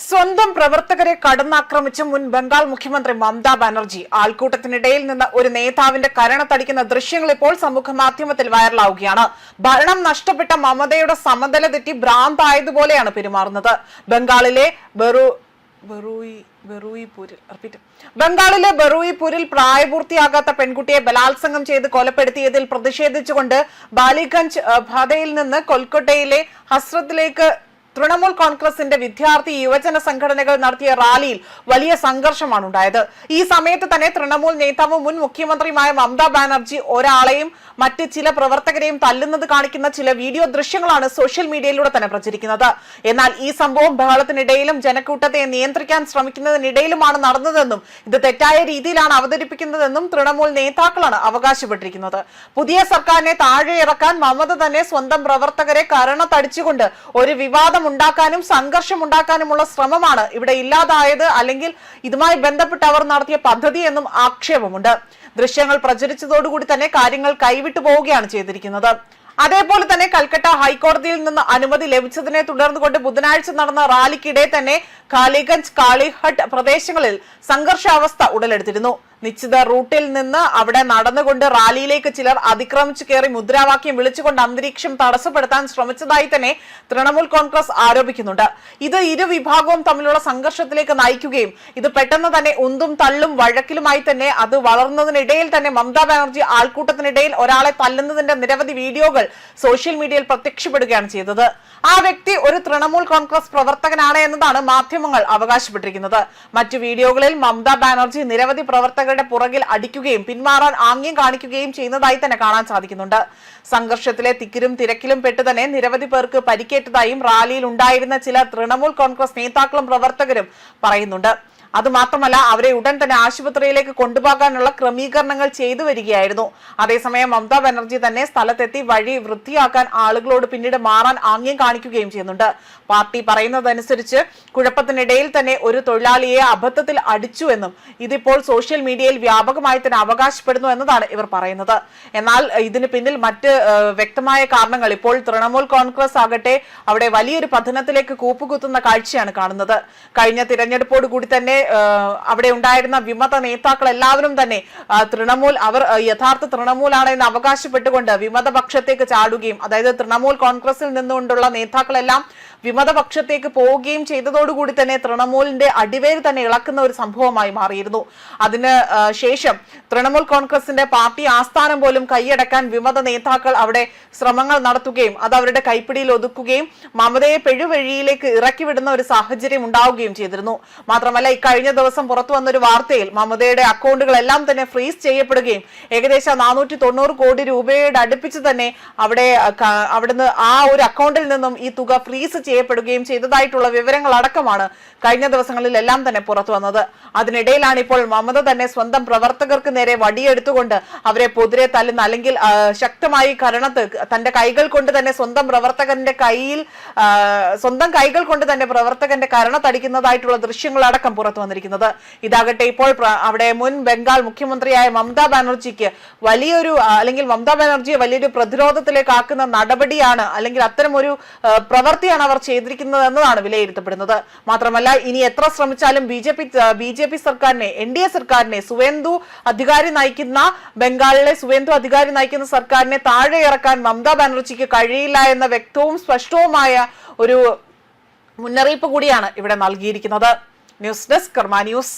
സ്വന്തം പ്രവർത്തകരെ കടന്നാക്രമിച്ച മുൻ ബംഗാൾ മുഖ്യമന്ത്രി മമതാ ബാനർജി ആൾക്കൂട്ടത്തിനിടയിൽ നിന്ന് ഒരു നേതാവിന്റെ കരണത്തടിക്കുന്ന ദൃശ്യങ്ങൾ ഇപ്പോൾ സമൂഹ മാധ്യമത്തിൽ വൈറലാവുകയാണ്. ഭരണം നഷ്ടപ്പെട്ട മമതയുടെ സമനില തെറ്റി ഭ്രാന്തായതുപോലെയാണ് പെരുമാറുന്നത്. ബംഗാളിലെ ബറൂയിപൂരിൽ പ്രായപൂർത്തിയാകാത്ത പെൺകുട്ടിയെ ബലാത്സംഗം ചെയ്ത് കൊലപ്പെടുത്തിയതിൽ പ്രതിഷേധിച്ചുകൊണ്ട് ബാലിഗഞ്ച് പാതയിൽ നിന്ന് കൊൽക്കത്തയിലെ ഹസ്രത്തിലേക്ക് തൃണമൂൽ കോൺഗ്രസിന്റെ വിദ്യാർത്ഥി യുവജന സംഘടനകൾ നടത്തിയ റാലിയിൽ വലിയ സംഘർഷമാണ് ഉണ്ടായത്. ഈ സമയത്ത് തന്നെ തൃണമൂൽ നേതാവും മുൻ മുഖ്യമന്ത്രിയുമായ മമതാ ബാനർജി ഒരാളെയും മറ്റ് ചില പ്രവർത്തകരെയും തല്ലുന്നത് കാണിക്കുന്ന ചില വീഡിയോ ദൃശ്യങ്ങളാണ് സോഷ്യൽ മീഡിയയിലൂടെ തന്നെ പ്രചരിക്കുന്നത്. എന്നാൽ ഈ സംഭവം ബഹളത്തിനിടയിലും ജനക്കൂട്ടത്തെ നിയന്ത്രിക്കാൻ ശ്രമിക്കുന്നതിനിടയിലുമാണ് നടന്നതെന്നും ഇത് തെറ്റായ രീതിയിലാണ് അവതരിപ്പിക്കുന്നതെന്നും തൃണമൂൽ നേതാക്കളാണ് അവകാശപ്പെട്ടിരിക്കുന്നത്. പുതിയ സർക്കാരിനെ താഴെ ഇറക്കാൻ മമത തന്നെ സ്വന്തം പ്രവർത്തകരെ കരണത്തടിച്ചുകൊണ്ട് ഒരു വിവാദം ഉണ്ടാക്കാനും സംഘർഷം ഉണ്ടാക്കാനുമുള്ള ശ്രമമാണ് ഇവിടെ ഇല്ലാതായത്, അല്ലെങ്കിൽ ഇതുമായി ബന്ധപ്പെട്ട് അവർ നടത്തിയ പദ്ധതി എന്നും ആക്ഷേപമുണ്ട്. ദൃശ്യങ്ങൾ പ്രചരിച്ചതോടുകൂടി തന്നെ കാര്യങ്ങൾ കൈവിട്ടു പോവുകയാണ് ചെയ്തിരിക്കുന്നത്. അതേപോലെ തന്നെ കൽക്കട്ട ഹൈക്കോടതിയിൽ നിന്ന് അനുമതി ലഭിച്ചതിനെ തുടർന്നുകൊണ്ട് ബുധനാഴ്ച നടന്ന റാലിക്കിടെ തന്നെ കാലിഗഞ്ച് കാളിഹട്ട് പ്രദേശങ്ങളിൽ സംഘർഷാവസ്ഥ ഉടലെടുത്തിരുന്നു. നിശ്ചിത റൂട്ടിൽ നിന്ന് അവിടെ നടന്നുകൊണ്ട് റാലിയിലേക്ക് ചിലർ അതിക്രമിച്ചു കയറി മുദ്രാവാക്യം വിളിച്ചുകൊണ്ട് അന്തരീക്ഷം തടസ്സപ്പെടുത്താൻ ശ്രമിച്ചതായി തന്നെ തൃണമൂൽ കോൺഗ്രസ് ആരോപിക്കുന്നുണ്ട്. ഇത് ഇരു വിഭാഗവും തമ്മിലുള്ള സംഘർഷത്തിലേക്ക് നയിക്കുകയും ഇത് പെട്ടെന്ന് തന്നെ ഉന്തും തള്ളും വഴക്കിലുമായി തന്നെ അത് വളർന്നതിനിടയിൽ തന്നെ മമതാ ബാനർജി ആൾക്കൂട്ടത്തിനിടയിൽ ഒരാളെ തല്ലുന്നതിന്റെ നിരവധി വീഡിയോകൾ സോഷ്യൽ മീഡിയയിൽ പ്രത്യക്ഷപ്പെടുകയാണ് ചെയ്തത്. ആ വ്യക്തി ഒരു തൃണമൂൽ കോൺഗ്രസ് പ്രവർത്തകനാണ് എന്നതാണ് മാധ്യമങ്ങൾ അവകാശപ്പെട്ടിരിക്കുന്നത്. മറ്റു വീഡിയോകളിൽ മമതാ ബാനർജി നിരവധി പ്രവർത്തകരുടെ പുറകിൽ അടിക്കുകയും പിന്മാറാൻ ആംഗ്യം കാണിക്കുകയും ചെയ്യുന്നതായി തന്നെ കാണാൻ സാധിക്കുന്നുണ്ട്. സംഘർഷത്തിലെ തിക്കിലും തിരക്കിലും പെട്ട് തന്നെ നിരവധി പേർക്ക് പരിക്കേറ്റതായും റാലിയിൽ ഉണ്ടായിരുന്ന ചില തൃണമൂൽ കോൺഗ്രസ് നേതാക്കളും പ്രവർത്തകരും പറയുന്നുണ്ട്. അതുമാത്രമല്ല, അവരെ ഉടൻ തന്നെ ആശുപത്രിയിലേക്ക് കൊണ്ടുപോകാനുള്ള ക്രമീകരണങ്ങൾ ചെയ്തു വരികയായിരുന്നു. അതേസമയം മമതാ ബാനർജി തന്നെ സ്ഥലത്തെത്തി വഴി വൃത്തിയാക്കാൻ ആളുകളോട് പിന്നീട് മാറാൻ ആംഗ്യം കാണിക്കുകയും ചെയ്യുന്നുണ്ട്. പാർട്ടി പറയുന്നതനുസരിച്ച് കുഴപ്പത്തിനിടയിൽ തന്നെ ഒരു തൊഴിലാളിയെ അബദ്ധത്തിൽ അടിച്ചുവെന്നും ഇതിപ്പോൾ സോഷ്യൽ മീഡിയയിൽ വ്യാപകമായി തന്നെ അവകാശപ്പെടുന്നു എന്നതാണ് ഇവർ പറയുന്നത്. എന്നാൽ ഇതിന് പിന്നിൽ മറ്റ് വ്യക്തമായ കാരണങ്ങൾ ഇപ്പോൾ തൃണമൂൽ കോൺഗ്രസ് ആകട്ടെ അവിടെ വലിയൊരു പതനത്തിലേക്ക് കൂപ്പുകുത്തുന്ന കാഴ്ചയാണ് കാണുന്നത്. കഴിഞ്ഞ തിരഞ്ഞെടുപ്പോട് കൂടി തന്നെ അവിടെ ഉണ്ടായിരുന്ന വിമത നേതാക്കൾ എല്ലാവരും തന്നെ അവർ യഥാർത്ഥ തൃണമൂലാണ് എന്ന് അവകാശപ്പെട്ടുകൊണ്ട് വിമതപക്ഷത്തേക്ക് ചാടുകയും, അതായത് തൃണമൂൽ കോൺഗ്രസിൽ നിന്നുകൊണ്ടുള്ള നേതാക്കളെല്ലാം വിമതപക്ഷത്തേക്ക് പോവുകയും ചെയ്തതോടുകൂടി തന്നെ തൃണമൂലിന്റെ അടിവേര് തന്നെ ഇളക്കുന്ന ഒരു സംഭവമായി മാറിയിരുന്നു. അതിന് ശേഷം തൃണമൂൽ കോൺഗ്രസിന്റെ പാർട്ടി ആസ്ഥാനം പോലും കൈയടക്കാൻ വിമത നേതാക്കൾ അവിടെ ശ്രമങ്ങൾ നടത്തുകയും അത് അവരുടെ കൈപ്പിടിയിൽ ഒതുക്കുകയും മമതയെ പെഴുവഴിയിലേക്ക് ഇറക്കിവിടുന്ന ഒരു സാഹചര്യം ഉണ്ടാവുകയും ചെയ്തിരുന്നു. മാത്രമല്ല, കഴിഞ്ഞ ദിവസം പുറത്തു വന്നൊരു വാർത്തയിൽ മമതയുടെ അക്കൗണ്ടുകളെല്ലാം തന്നെ ഫ്രീസ് ചെയ്യപ്പെടുകയും ഏകദേശം 490 കോടി രൂപയുടെ അടുപ്പിച്ച് തന്നെ അവിടുന്ന് ആ ഒരു അക്കൗണ്ടിൽ നിന്നും ഈ തുക ഫ്രീസ് ചെയ്യപ്പെടുകയും ചെയ്തതായിട്ടുള്ള വിവരങ്ങൾ അടക്കമാണ് കഴിഞ്ഞ ദിവസങ്ങളിലെല്ലാം തന്നെ പുറത്തു വന്നത്. അതിനിടയിലാണ് ഇപ്പോൾ മമത തന്നെ സ്വന്തം പ്രവർത്തകർക്ക് നേരെ വടിയെടുത്തുകൊണ്ട് അവരെ പൊതിരെ തല്ലുന്ന, അല്ലെങ്കിൽ ശക്തമായി തന്റെ കൈകൾ കൊണ്ട് തന്നെ സ്വന്തം കൈകൾ കൊണ്ട് തന്നെ പ്രവർത്തകന്റെ കരണത്തടിക്കുന്നതായിട്ടുള്ള ദൃശ്യങ്ങളടക്കം പുറത്തു വന്നിരിക്കുന്നത്. ഇതാകട്ടെ ഇപ്പോൾ അവിടെ മുൻ ബംഗാൾ മുഖ്യമന്ത്രിയായ മമതാ ബാനർജിക്ക് മമതാ ബാനർജിയെ വലിയൊരു പ്രതിരോധത്തിലേക്ക് ആക്കുന്ന നടപടിയാണ്, അല്ലെങ്കിൽ അത്തരമൊരു പ്രവൃത്തിയാണ് അവർ ചെയ്തിരിക്കുന്നത് എന്നതാണ് വിലയിരുത്തപ്പെടുന്നത്. മാത്രമല്ല, ഇനി എത്ര ശ്രമിച്ചാലും ബി.ജെ.പി സർക്കാരിനെ, എൻ.ഡി.എ സർക്കാരിനെ, ബംഗാളിലെ സുവേന്ദു അധികാരി നയിക്കുന്ന സർക്കാരിനെ താഴെ ഇറക്കാൻ മമതാ ബാനർജിക്ക് കഴിയില്ല എന്ന വ്യക്തവും സ്പഷ്ടവുമായ ഒരു മുന്നറിയിപ്പ് കൂടിയാണ് ഇവിടെ നൽകിയിരിക്കുന്നത്. ന്യൂസ് ഡെസ്ക് കർമ്മ ന്യൂസ്.